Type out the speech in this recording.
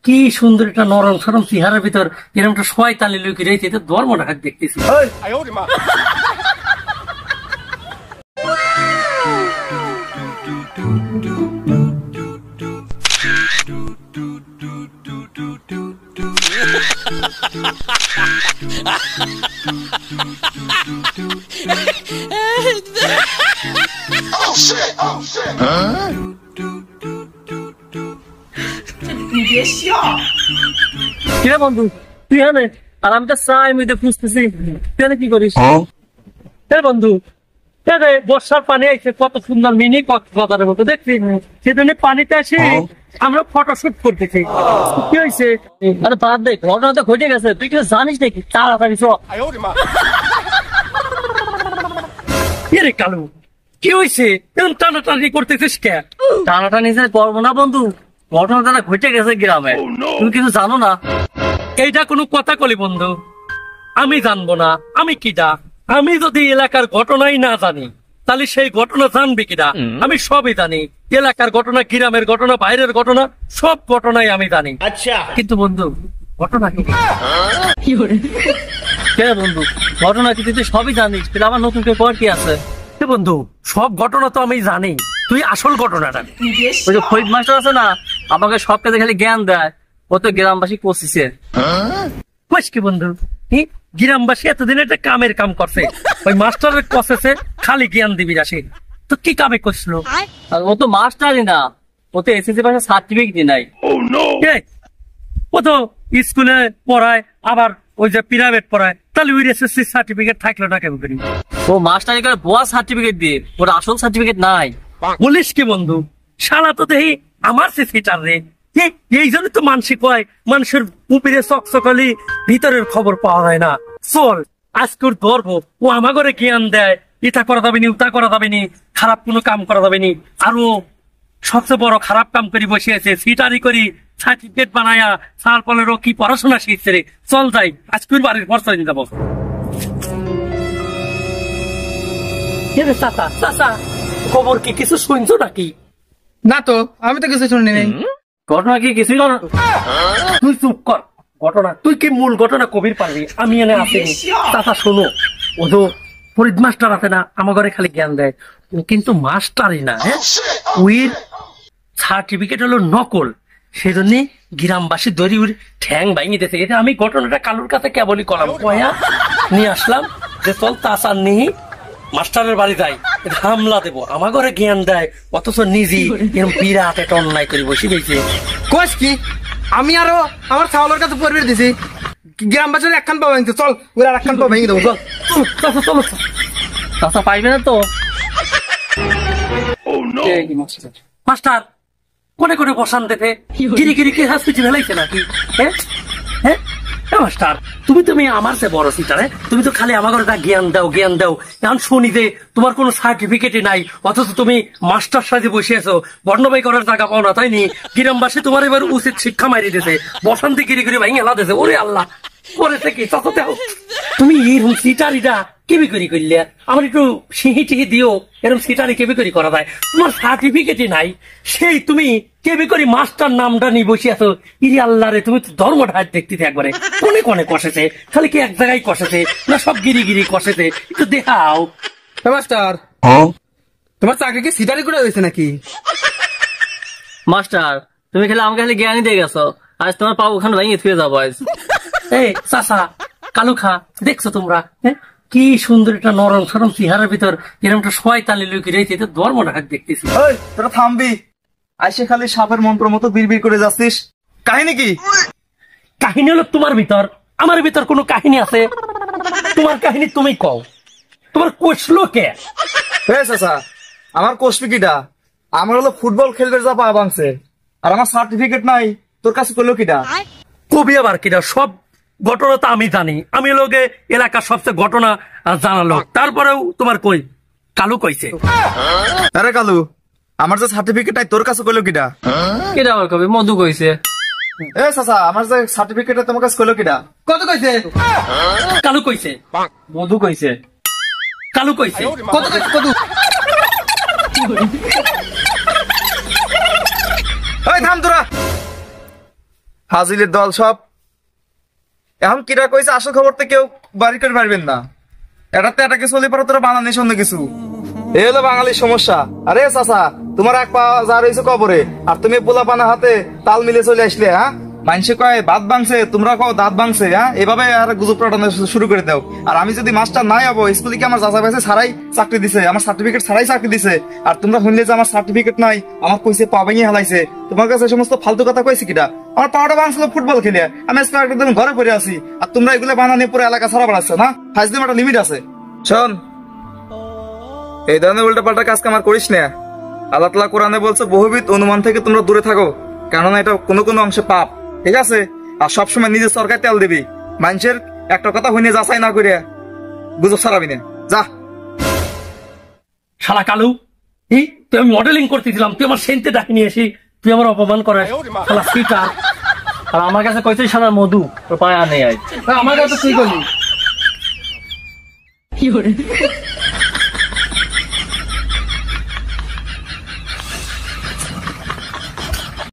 কি সুন্দর একটা নরম সরম চেহারার ভিতর এরকম একটা শয়তানি লুকিয়ে রয়েছে, এটা ধর্মটা হাত দেখতেছি। কিরে বন্ধু, তুই জানে আর আমি তো চাই মেয়েদের খুঁজতেছি, তুই কি করিস? বন্ধু বর্ষার পানি আইছে, কত সুন্দর মিনি কক্সবাজারের মতো দেখছি, সেজন্য পানিতে আসি আমরা ফটোশুট করতেছি। কি হয়েছে? আরে বাদ দে, ঘটনা তো ঘটে গেছে, তুই কিছু জানিস নাকি? তাড়াতাড়ি চ। রে কালু, কি হয়েছে? এরকম টানাটানি করতেছিস কে? টানাটানি করবো না বন্ধু, ঘটনা তারা ঘটে গেছে গ্রামে, তুমি কিছু জানো না? এইটা কোনো কথা কলি বন্ধু? আমি জানবো না? আমি কিটা? আমি যদি এলাকার ঘটনাই না জানি তাহলে সেই ঘটনা জানবে কিনা? আমি সবই জানি, এলাকার ঘটনা, গ্রামের ঘটনা, বাইরের ঘটনা, সব ঘটনাই আমি জানি। আচ্ছা, কিন্তু বন্ধু ঘটনা কি? বন্ধু ঘটনা কি তুই সবই জানিস, কিন্তু আমার নতুন কেউ কি আছে? বন্ধু সব ঘটনা তো আমি জানি, তুই আসল ঘটনাটা। ওই যে ফরিদ মাস্টার আছে না, আমাকে সব কাজে খালি জ্ঞান দেয়, ও তো গ্রামবাসী কোচিছে। কি বন্ধু, গ্রামবাসী এতদিন একটা কামের কাম করছে, ওই মাস্টারের কষেছে খালি জ্ঞান দিবি আসে। তো কি কামে করছিল? ও তো মাস্টারই না, ও তো এসএসসি পাশে সার্টিফিকেট নাই। ও তো স্কুলে পড়ায়, আবার ওই যে প্রাইভেট পড়ায়, তাহলে ওই এসএসসি সার্টিফিকেট থাকলো না কেন করি? ও মাস্টারি করে ভুয়া সার্টিফিকেট দিয়ে, ওর আসল সার্টিফিকেট নাই। বলিস কি বন্ধু? শালা তো দেখি আমার সে সিটার রে। এই জন্য তো মানসিক হয়, মানুষের উপরে চকচকালি, ভিতরের খবর পাওয়া যায় না। চল আজকে ওর ধরবো, ও আমার ঘরে জ্ঞান দেয়, এটা করা যাবে নি, ওটা করা যাবে নি, খারাপ কোনো কাম করা যাবে নি। আর ও সবচেয়ে বড় খারাপ কাম করে বসে আছে, সিটারি করি সার্টিফিকেট বানায়া, তারপরেও কি পড়াশোনা শিখছে রে। চল যাই আজকে ওর বাড়ির খরচা নিয়ে যাবো। চাচা চাচা, খবর কি কিছু শুনছো নাকি? না তো, আমি তো কিছু শুনি নাই। ঘটনা কি কিছুই না? তুই চুপ কর, ঘটনা তুই কি মূল ঘটনা কবির পারবি, আমি এনে আসিনি। চাচা শোনো, ও তো ফরিদ মাস্টার আছে না, আমার ঘরে খালি জ্ঞান দেয়, ও কিন্তু মাস্টারই না। হ্যাঁ, ওর সার্টিফিকেট হলো নকল, সেজন্য গ্রামবাসী দড়ি ওর ঠ্যাং ভাঙিয়ে দিয়েছে। এটা আমি ঘটনাটা কালুর কাছে কেবলই করাম কয়া নিয়ে আসলাম, যে চল চাচা নিয়ে মাস্টারের বাড়ি যাই, হামলা দেবো। আমার ঘরে জ্ঞান দেয়, অথচ নিজে এরকম বিরাট একটা অন্যায় করে বসে গেছে। কোচ কি আমি আরো আমার ছাওয়ালের কাছে পরিবেশ দিছি, গ্রামবাসীর একখান পা ভাঙতে, চল ওরা আর একখান পা ভেঙে দেবো। চল চাচা চলো, চাচা পাইবে না তো? মাস্টার কোনে কোনে বসান দেবে, গিরি গিরি কে হসপিটাল লাগছে নাকি? হ্যাঁ হ্যাঁ মাস্টার, তুমি আমার সে বড় সিটারে, তুমি তো খালি আমার ঘরে জ্ঞান দাও জ্ঞান দাও। এখন শুনি যে তোমার কোনো সার্টিফিকেটই নাই, অথচ তুমি মাস্টার সাজে বসে আছো, বর্ণবাই করার জায়গা পাও না, তাই নি? গ্রামবাসী তোমার এবার উচিত শিক্ষা মারি দিয়েছে, বসন্তে গিরি গিরি ভাই হেলা দিয়েছে। ওরে আল্লাহ, করেছে কি? তুমি এরকম সিটারিটা কেবি করি করলে? আমার একটু সিহি টিহি দিও, এরকম সিটারি কেবি করি করা যায়? তোমার সার্টিফিকেটই নাই, সেই তুমি কেবি করি মাস্টার নামটা নিয়ে বসে আছো। ইরি আল্লাহ রে, তুমি তো ধর্মটা দেখতে একবারে কোনে কোনে কষেছে, খালি কি এক জায়গায় কষেছে না সব গিরি গিরি কষেছে? একটু দেখাও। মাস্টার, তোমার চাকরি কি সিটারি করে হয়েছে নাকি? মাস্টার তুমি খালি আমাকে খালি জ্ঞানই দিয়ে গেছো, আজ তোমার পাবো ওখানে ভেঙে থুয়ে যাবো আজ। এই চাচা, কালু খা, দেখছো তোমরা কি সুন্দর একটা নরম সরম চেহারার ভিতর এরকম একটা শয়তানি লুকিয়ে রয়েছে, এটা ধর্মটা হাত দেখতেছি। তোরা থামবি, আইসে খালি সাপের মন্ত্র মতো বিড়বিড় করে যাচ্ছিস, কাহিনী কি? কাহিনী হলো তোমার ভিতর, আমার ভিতর কোনো কাহিনী আছে? তোমার কাহিনী তুমি কও, তোমার কোষলো কে? চাচা আমার কোষপিকিটা, আমার হলো ফুটবল খেলবে যা পা ভাঙছে, আর আমার সার্টিফিকেট নাই, তোর কাছে করলো কিটা? কবি আবার কিটা? সব ঘটনা তো আমি জানি, আমি লোকে এলাকার সবচেয়ে ঘটনা জানালো, তারপরেও তোমার কই কালু কইছে। আরে কালু, আমার যে সার্টিফিকেট নাই তোর কাছে করলো কিটা? কিটা আবার কবি? মধু কইছে। এ চাচা, আমার যে সার্টিফিকেট তোমার কাছে করলো কিটা? কত কইছে? কালু কইছে। মধু কইছে। কালু কইছে। কত কত? ওই থাম তোরা, ফাজিলের দল সব। এখন কিরা কইছে আসল খবর তো কেউ বাড়ি করে পারবেন না, এটাকে চলে পারো তোরা বানানিস অন্য কিছু। এই হলো বাঙালির সমস্যা। আরে চাচা, তোমার এক পা যা রয়েছে কবরে, আর তুমি পোলা পানা হাতে তাল মিলে চলে আসলে। হ্যাঁ, মানুষে কয় ভাত ভাঙছে, তোমরা কও দাঁত ভাঙছে। হ্যাঁ, এভাবে আর গুজব রটানো শুরু করে দাও। আর আমি যদি মাস্টার নাই হবো, স্কুলে কি আমার চাচা ভাইসে ছাড়াই চাকরি দিছে, আমার সার্টিফিকেট ছাড়াই চাকরি দিছে। আর তোমরা শুনলে যে আমার সার্টিফিকেট নাই, আমার কইছে পা ভেঙে হেলাইছে। তোমার কাছে সমস্ত ফালতু কথা কইছে কিটা? আমার পাওয়াটা ভাঙছিল ফুটবল খেলে, আমি আজকে একদম ঘরে পড়ে আছি, আর তোমরা এগুলো বানানি পুরো এলাকা ছাড়া বেড়াচ্ছ না। ফাইজদিন একটা লিমিট আছে। শোন, এই ধরনের উল্টা পাল্টা কাজ আমার করিস না। আল্লাহ তাআলা কোরআনে বলছে বহুবিধ অনুমান থেকে তোমরা দূরে থাকো, কেননা এটা কোনো কোনো অংশে পাপ। ঠিক আছে? আর সবসময় নিজের সরকার তেল দিবি, মানুষের একটা কথা হইনে যাচাই না করে গুজব ছড়াবি না। যা। শালা কালু, এই তুই আমি মডেলিং করতেছিলাম, তুই আমার সেন্টে ডাকি নিয়ে এসি, তুই আমার অপমান করাস। শালা সিটার। আর আমার কাছে কইছিস শালা মধু, তোর পায়ে নেই আয়। আমার কাছে কি করলি?